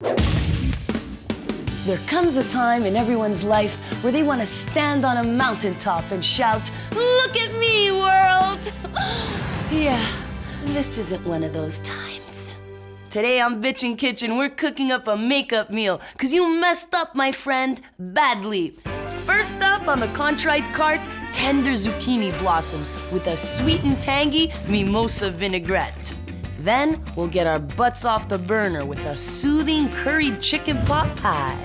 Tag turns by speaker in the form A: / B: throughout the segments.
A: There comes a time in everyone's life where they want to stand on a mountaintop and shout, "Look at me, world!" Yeah, this isn't one of those times. Today on Bitchin' Kitchen, we're cooking up a makeup meal, cause you messed up, my friend, badly. First up on the contrite cart, tender zucchini blossoms with a sweet and tangy mimosa vinaigrette. Then we'll get our butts off the burner with a soothing curried chicken pot pie.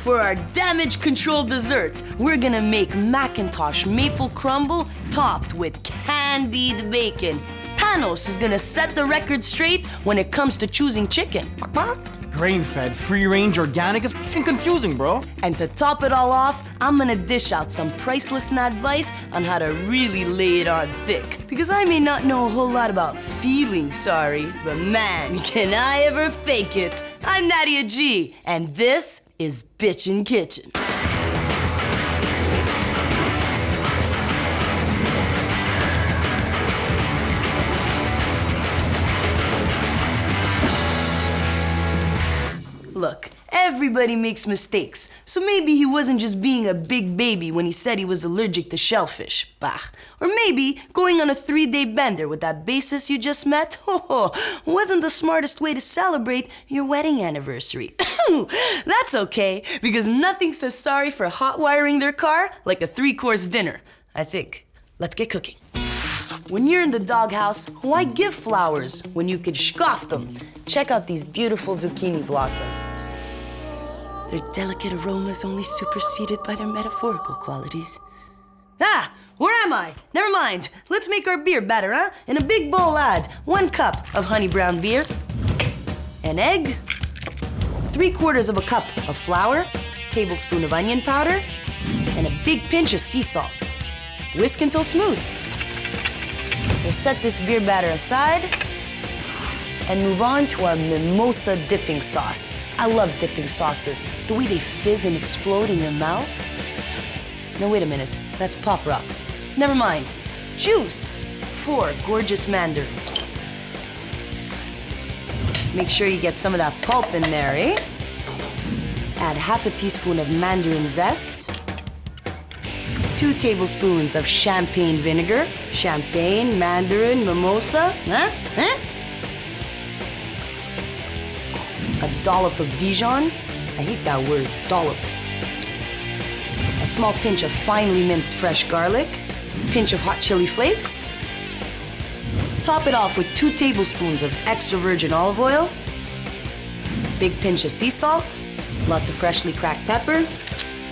A: For our damage control dessert, we're gonna make Macintosh maple crumble topped with candied bacon. Panos is gonna set the record straight when it comes to choosing chicken.
B: Grain-fed, free-range, organic is f***ing confusing, bro.
A: And to top it all off, I'm gonna dish out some priceless advice on how to really lay it on thick. Because I may not know a whole lot about feeling sorry, but man, can I ever fake it. I'm Nadia G, and this is Bitchin' Kitchen. Look, everybody makes mistakes, so maybe he wasn't just being a big baby when he said he was allergic to shellfish. Bah. Or maybe going on a 3-day bender with that bassist you just met wasn't the smartest way to celebrate your wedding anniversary. That's okay, because nothing says sorry for hot wiring their car like a 3-course dinner, I think. Let's get cooking. When you're in the doghouse, why give flowers when you could scoff them? Check out these beautiful zucchini blossoms. Their delicate aromas only superseded by their metaphorical qualities. Ah, where am I? Never mind. Let's make our beer batter, huh? In a big bowl, add 1 cup of honey brown beer, an egg, 3/4 of a cup of flour, tablespoon of onion powder, and a big pinch of sea salt. Whisk until smooth. We'll set this beer batter aside and move on to our mimosa dipping sauce. I love dipping sauces. The way they fizz and explode in your mouth. No, wait a minute. That's Pop Rocks. Never mind. Juice. 4 gorgeous mandarins. Make sure you get some of that pulp in there, eh? Add 1/2 teaspoon of mandarin zest. 2 tablespoons of champagne vinegar. Champagne, mandarin, mimosa. Huh? A dollop of Dijon. I hate that word, dollop. A small pinch of finely minced fresh garlic. Pinch of hot chili flakes. Top it off with 2 tablespoons of extra virgin olive oil. Big pinch of sea salt. Lots of freshly cracked pepper.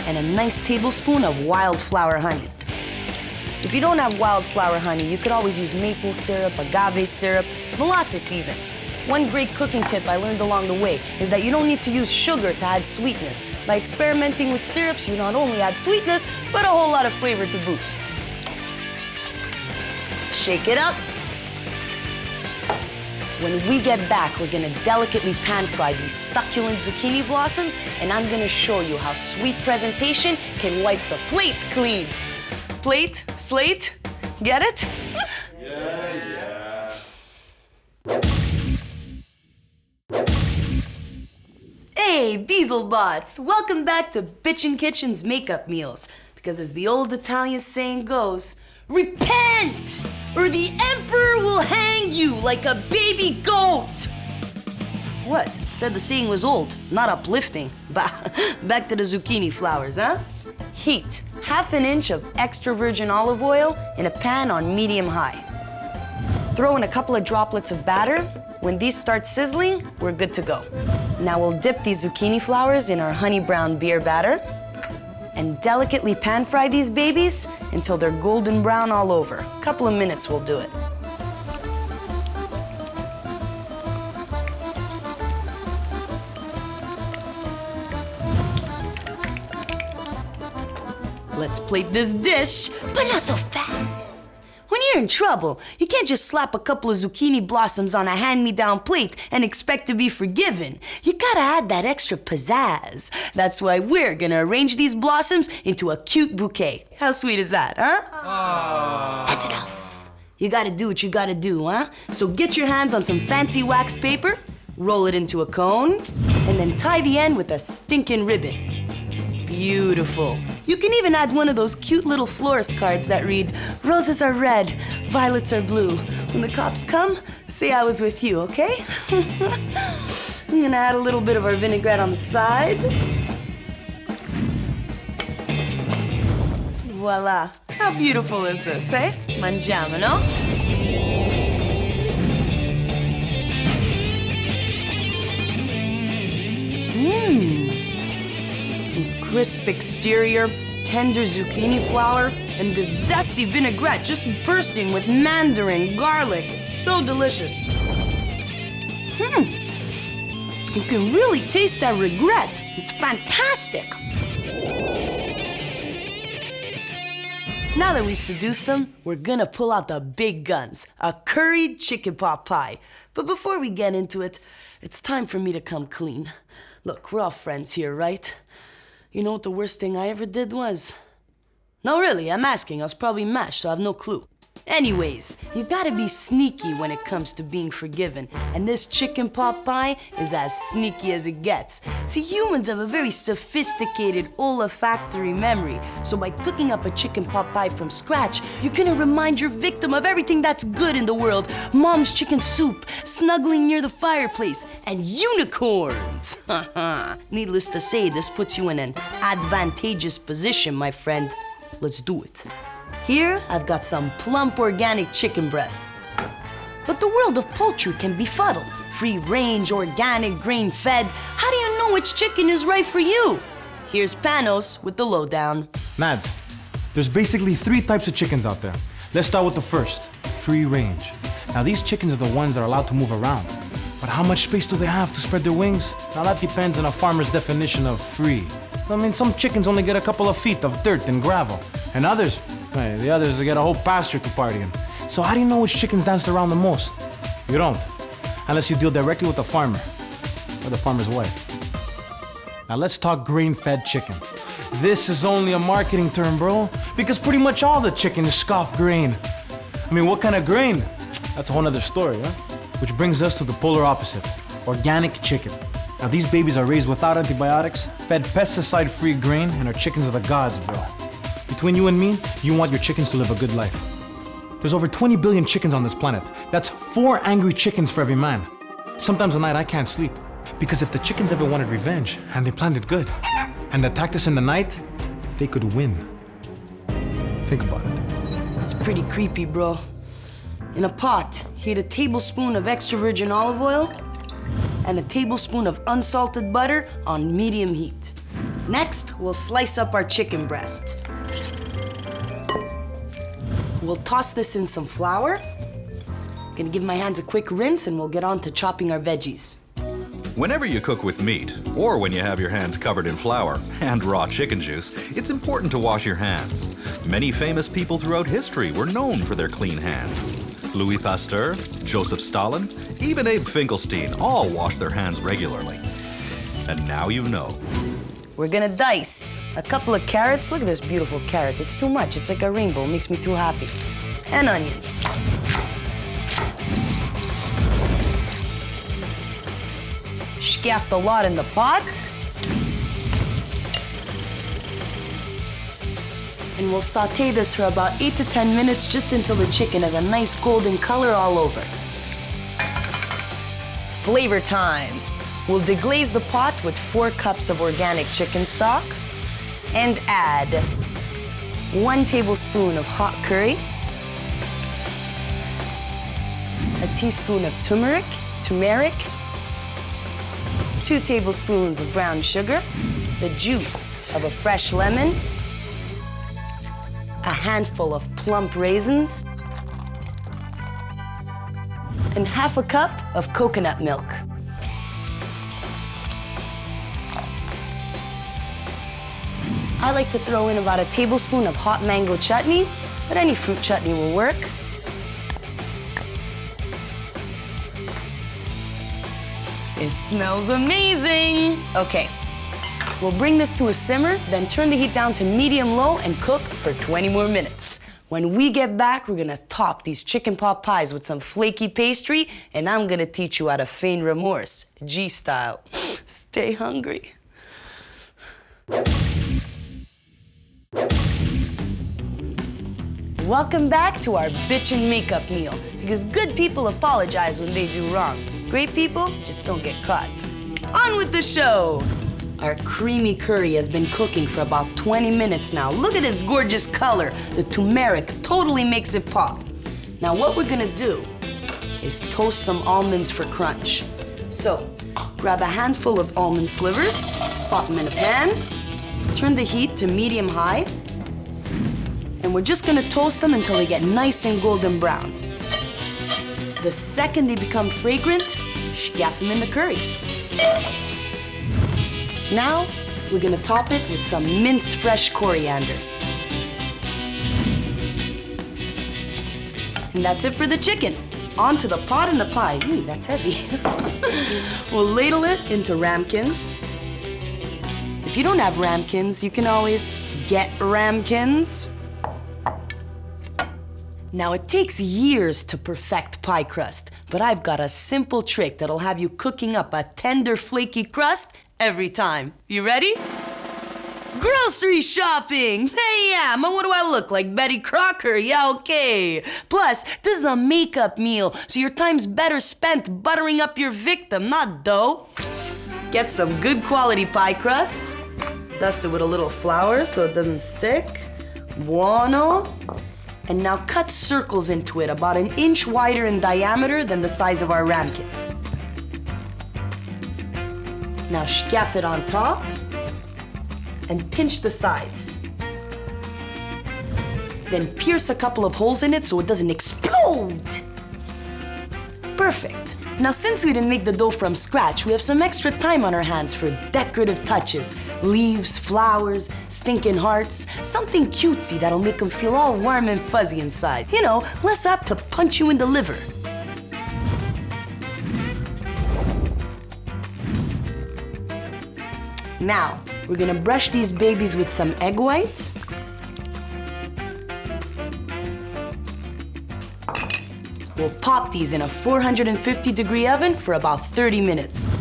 A: And a nice tablespoon of wildflower honey. If you don't have wildflower honey, you could always use maple syrup, agave syrup, molasses even. One great cooking tip I learned along the way is that you don't need to use sugar to add sweetness. By experimenting with syrups, you not only add sweetness, but a whole lot of flavor to boot. Shake it up. When we get back, we're gonna delicately pan-fry these succulent zucchini blossoms, and I'm gonna show you how sweet presentation can wipe the plate clean. Plate, slate, get it?
C: Yeah.
A: Hey, Beaselbots! Welcome back to Bitchin' Kitchen's makeup meals. Because as the old Italian saying goes, repent, or the emperor will hang you like a baby goat. What? Said the saying was old, not uplifting. Back to the zucchini flowers, huh? Heat 1/2 inch of extra virgin olive oil in a pan on medium-high. Throw in a couple of droplets of batter. When these start sizzling, we're good to go. Now we'll dip these zucchini flowers in our honey brown beer batter and delicately pan-fry these babies until they're golden brown all over. A couple of minutes will do it. Let's plate this dish, but not so fast. When you're in trouble, you can't just slap a couple of zucchini blossoms on a hand-me-down plate and expect to be forgiven. You gotta add that extra pizzazz. That's why we're gonna arrange these blossoms into a cute bouquet. How sweet is that, huh?
C: Aww.
A: That's enough. You gotta do what you gotta do, huh? So get your hands on some fancy waxed paper, Roll it into a cone, and then tie the end with a stinking ribbon. Beautiful. You can even add one of those cute little florist cards that read, "Roses are red, violets are blue. When the cops come, say I was with you, okay?" I'm gonna add a little bit of our vinaigrette on the side. Voila. How beautiful is this, eh? Mangiamo, no? Crisp exterior, tender zucchini flour, and the zesty vinaigrette just bursting with mandarin, garlic. It's so delicious. You can really taste that regret. It's fantastic. Now that we've seduced them, we're gonna pull out the big guns, a curried chicken pot pie. But before we get into it, it's time for me to come clean. Look, we're all friends here, right? You know what the worst thing I ever did was? No, really, I'm asking. I was probably mashed, so I have no clue. Anyways, you gotta be sneaky when it comes to being forgiven, and this chicken pot pie is as sneaky as it gets. See, humans have a very sophisticated olfactory memory, so by cooking up a chicken pot pie from scratch, you're gonna remind your victim of everything that's good in the world. Mom's chicken soup, snuggling near the fireplace, and unicorns. Needless to say, this puts you in an advantageous position, my friend. Let's do it. Here, I've got some plump organic chicken breast. But the world of poultry can be fuddled. Free range, organic, grain fed. How do you know which chicken is right for you? Here's Panos with the lowdown.
B: Mads, there's basically 3 types of chickens out there. Let's start with the first, free range. Now these chickens are the ones that are allowed to move around. But how much space do they have to spread their wings? Now that depends on a farmer's definition of free. I mean, some chickens only get a couple of feet of dirt and gravel, and others, the others get a whole pasture to party in. So how do you know which chickens danced around the most? You don't, unless you deal directly with the farmer, or the farmer's wife. Now let's talk grain-fed chicken. This is only a marketing term, bro, because pretty much all the chicken is scoffed grain. I mean, what kind of grain? That's a whole other story, huh? Which brings us to the polar opposite, organic chicken. Now these babies are raised without antibiotics, fed pesticide-free grain, and are chickens of the gods, bro. Between you and me, you want your chickens to live a good life. There's over 20 billion chickens on this planet. That's 4 angry chickens for every man. Sometimes at night I can't sleep, because if the chickens ever wanted revenge, and they planned it good, and attacked us in the night, they could win. Think about it.
A: That's pretty creepy, bro. In a pot, heat a tablespoon of extra virgin olive oil and a tablespoon of unsalted butter on medium heat. Next, we'll slice up our chicken breast. We'll toss this in some flour. Gonna give my hands a quick rinse and we'll get on to chopping our veggies.
C: Whenever you cook with meat, or when you have your hands covered in flour and raw chicken juice, it's important to wash your hands. Many famous people throughout history were known for their clean hands. Louis Pasteur, Joseph Stalin, even Abe Finkelstein all washed their hands regularly. And now you know.
A: We're gonna dice a couple of carrots. Look at this beautiful carrot. It's too much. It's like a rainbow. It makes me too happy. And onions. Scaffed a lot in the pot. And we'll saute this for about 8 to 10 minutes just until the chicken has a nice golden color all over. Flavor time. We'll deglaze the pot with 4 cups of organic chicken stock and add 1 tablespoon of hot curry, a teaspoon of turmeric, 2 tablespoons of brown sugar, the juice of a fresh lemon, a handful of plump raisins, and half a cup of coconut milk. I like to throw in about a tablespoon of hot mango chutney, but any fruit chutney will work. It smells amazing. Okay, we'll bring this to a simmer, then turn the heat down to medium-low and cook for 20 more minutes. When we get back, we're gonna top these chicken pot pies with some flaky pastry, and I'm gonna teach you how to feign remorse, G-style. Stay hungry. Welcome back to our bitchin' makeup meal, because good people apologize when they do wrong. Great people just don't get caught. On with the show! Our creamy curry has been cooking for about 20 minutes now. Look at this gorgeous color. The turmeric totally makes it pop. Now what we're gonna do is toast some almonds for crunch. So, grab a handful of almond slivers, pop them in a pan, turn the heat to medium-high, and we're just gonna toast them until they get nice and golden brown. The second they become fragrant, scaff them in the curry. Now, we're gonna top it with some minced fresh coriander. And that's it for the chicken. On to the pot and the pie. Ooh, that's heavy. We'll ladle it into ramekins. If you don't have ramekins, you can always get ramekins. Now, it takes years to perfect pie crust, but I've got a simple trick that'll have you cooking up a tender, flaky crust every time. You ready? Grocery shopping! Hey, yeah, but what do I look like, Betty Crocker? Yeah, okay. Plus, this is a makeup meal, so your time's better spent buttering up your victim, not dough. Get some good quality pie crust. Dust it with a little flour so it doesn't stick. Buono. And now cut circles into it about 1 inch wider in diameter than the size of our ramekins. Now scaff it on top and pinch the sides. Then pierce a couple of holes in it so it doesn't explode. Perfect. Now since we didn't make the dough from scratch, we have some extra time on our hands for decorative touches. Leaves, flowers, stinking hearts, something cutesy that'll make them feel all warm and fuzzy inside. You know, less apt to punch you in the liver. Now, we're gonna brush these babies with some egg whites. We'll pop these in a 450-degree oven for about 30 minutes.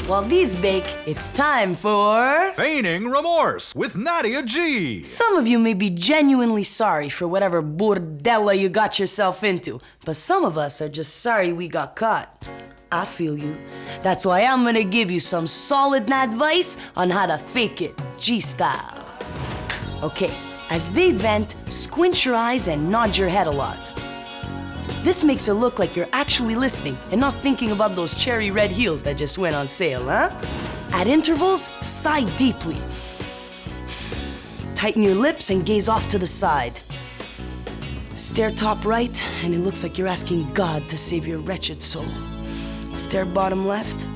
A: While these bake, it's time for...
C: Feigning Remorse with Nadia G.
A: Some of you may be genuinely sorry for whatever bordella you got yourself into, but some of us are just sorry we got caught. I feel you. That's why I'm gonna give you some solid advice on how to fake it G-style. Okay, as they vent, squint your eyes and nod your head a lot. This makes it look like you're actually listening and not thinking about those cherry red heels that just went on sale, huh? At intervals, sigh deeply. Tighten your lips and gaze off to the side. Stare top right, and it looks like you're asking God to save your wretched soul. Stare bottom left.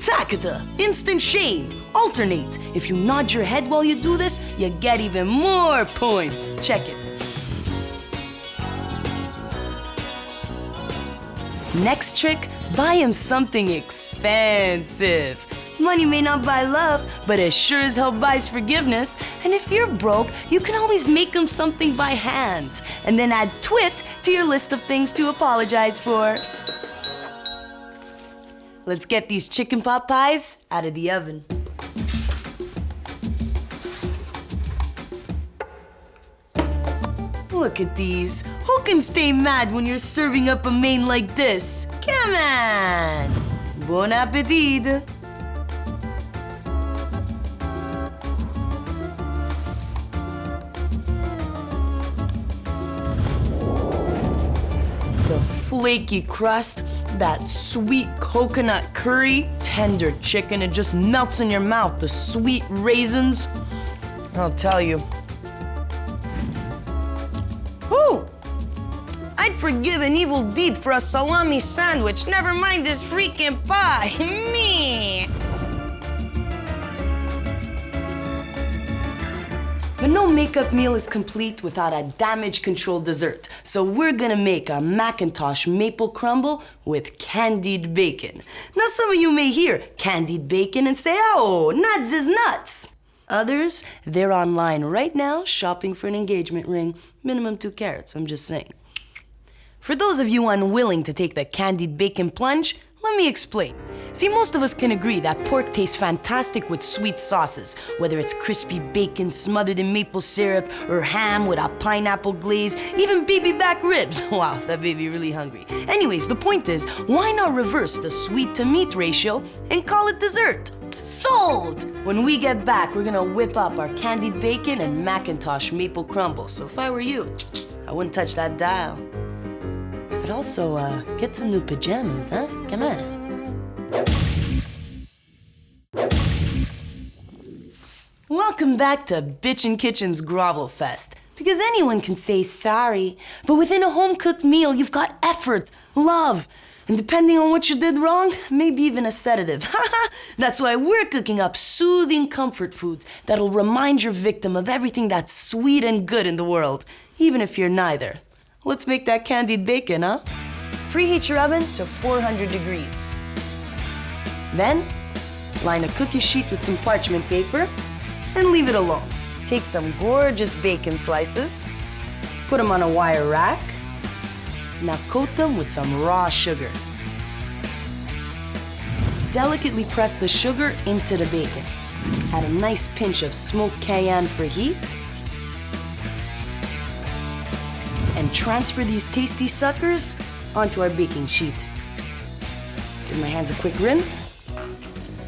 A: Takata! Instant shame! Alternate. If you nod your head while you do this, you get even more points. Check it. Next trick, buy him something expensive. Money may not buy love, but it sure as hell buys forgiveness. And if you're broke, you can always make him something by hand. And then add twit to your list of things to apologize for. Let's get these chicken pot pies out of the oven. Look at these. Who can stay mad when you're serving up a main like this? Come on! Bon appetit! The flaky crust, that sweet coconut curry, tender chicken, it just melts in your mouth. The sweet raisins, I'll tell you. Whew! I'd forgive an evil deed for a salami sandwich, never mind this freaking pie. Me! But no makeup meal is complete without a damage control dessert. So we're gonna make a Macintosh maple crumble with candied bacon. Now some of you may hear candied bacon and say, oh, nuts is nuts. Others, they're online right now shopping for an engagement ring. Minimum 2 carats, I'm just saying. For those of you unwilling to take the candied bacon plunge, let me explain. See, most of us can agree that pork tastes fantastic with sweet sauces, whether it's crispy bacon smothered in maple syrup, or ham with a pineapple glaze, even baby back ribs. Wow, that made me really hungry. Anyways, the point is, why not reverse the sweet to meat ratio and call it dessert? Sold! When we get back, we're gonna whip up our candied bacon and Macintosh maple crumble. So if I were you, I wouldn't touch that dial. But also, get some new pajamas, huh? Come on. Welcome back to Bitchin' Kitchen's Grovel Fest. Because anyone can say sorry, but within a home-cooked meal, you've got effort, love, and depending on what you did wrong, maybe even a sedative. That's why we're cooking up soothing comfort foods that'll remind your victim of everything that's sweet and good in the world, even if you're neither. Let's make that candied bacon, huh? Preheat your oven to 400 degrees. Then, line a cookie sheet with some parchment paper and leave it alone. Take some gorgeous bacon slices, put them on a wire rack. Now coat them with some raw sugar. Delicately press the sugar into the bacon. Add a nice pinch of smoked cayenne for heat. And transfer these tasty suckers onto our baking sheet. Give my hands a quick rinse.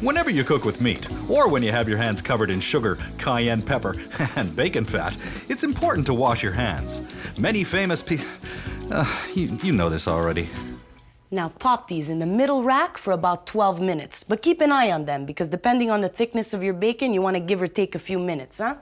C: Whenever you cook with meat, or when you have your hands covered in sugar, cayenne pepper, and bacon fat, it's important to wash your hands. Many famous people... you know this already.
A: Now pop these in the middle rack for about 12 minutes, but keep an eye on them because depending on the thickness of your bacon, you want to give or take a few minutes, huh?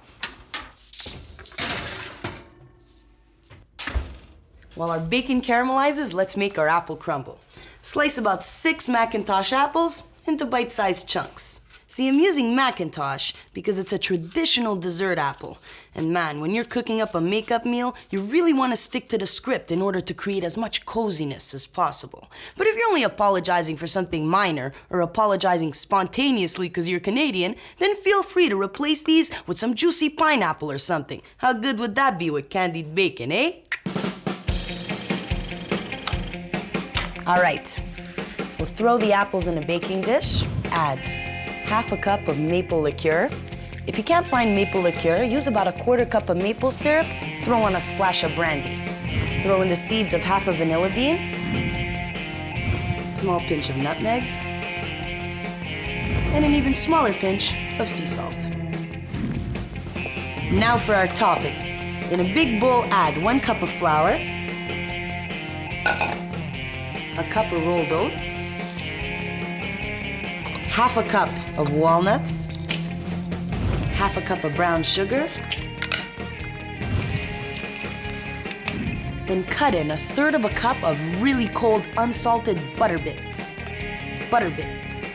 A: While our bacon caramelizes, let's make our apple crumble. Slice about 6 Macintosh apples into bite-sized chunks. See, I'm using Macintosh because it's a traditional dessert apple. And man, when you're cooking up a makeup meal, you really want to stick to the script in order to create as much coziness as possible. But if you're only apologizing for something minor or apologizing spontaneously because you're Canadian, then feel free to replace these with some juicy pineapple or something. How good would that be with candied bacon, eh? All right, we'll throw the apples in a baking dish, add half a cup of maple liqueur. If you can't find maple liqueur, use about a 1/4 cup of maple syrup, throw on a splash of brandy. Throw in the seeds of half a vanilla bean, small pinch of nutmeg, and an even smaller pinch of sea salt. Now for our topping. In a big bowl, add 1 cup of flour, a cup of rolled oats, half a cup of walnuts, half a cup of brown sugar, then cut in 1/3 cup of really cold unsalted butter bits. Butter bits.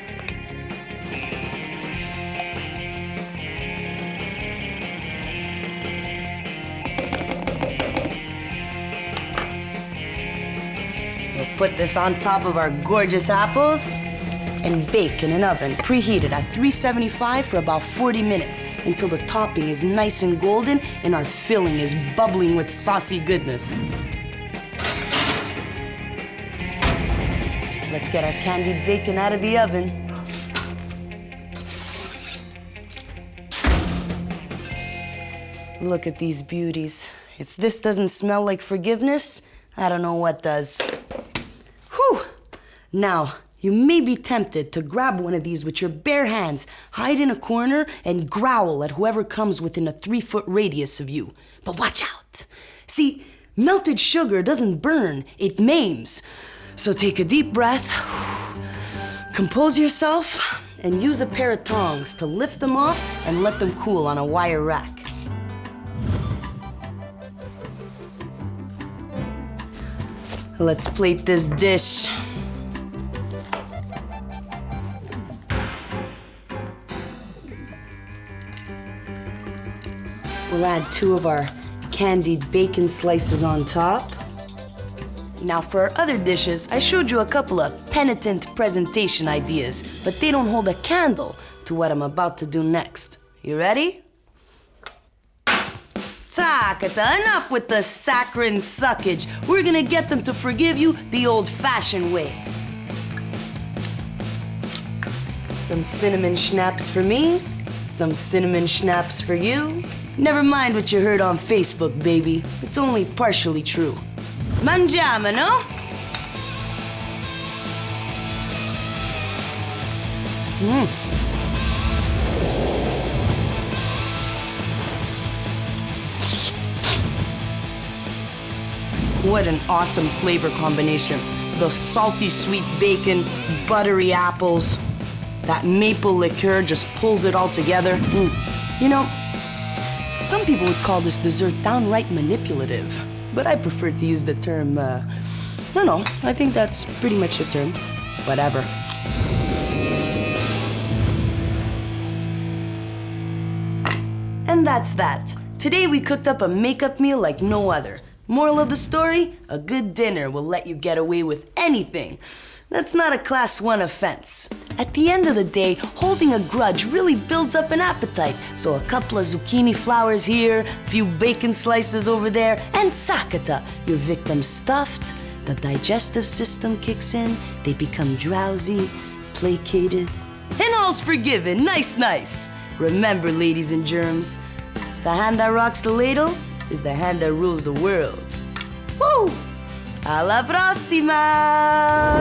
A: We'll put this on top of our gorgeous apples and bake in an oven preheated at 375 for about 40 minutes until the topping is nice and golden and our filling is bubbling with saucy goodness. Let's get our candied bacon out of the oven. Look at these beauties. If this doesn't smell like forgiveness, I don't know what does. Whew! Now, you may be tempted to grab one of these with your bare hands, hide in a corner, and growl at whoever comes within a 3-foot radius of you. But watch out. See, melted sugar doesn't burn, it maims. So take a deep breath, compose yourself, and use a pair of tongs to lift them off and let them cool on a wire rack. Let's plate this dish. We'll add 2 of our candied bacon slices on top. Now for our other dishes, I showed you a couple of penitent presentation ideas, but they don't hold a candle to what I'm about to do next. You ready? Takata, enough with the saccharine suckage. We're gonna get them to forgive you the old-fashioned way. Some cinnamon schnapps for me, some cinnamon schnapps for you. Never mind what you heard on Facebook, baby. It's only partially true. Mangiamo, no? What an awesome flavor combination. The salty sweet bacon, buttery apples. That maple liqueur just pulls it all together. You know, some people would call this dessert downright manipulative, but I prefer to use the term, no, I think that's pretty much the term. Whatever. And that's that. Today we cooked up a makeup meal like no other. Moral of the story, a good dinner will let you get away with anything. That's not a class 1 offense. At the end of the day, holding a grudge really builds up an appetite. So a couple of zucchini flowers here, a few bacon slices over there, and sakata, your victim stuffed. The digestive system kicks in, they become drowsy, placated, and all's forgiven. Nice, nice. Remember, ladies and germs, the hand that rocks the ladle is the hand that rules the world. Woo! Alla prossima!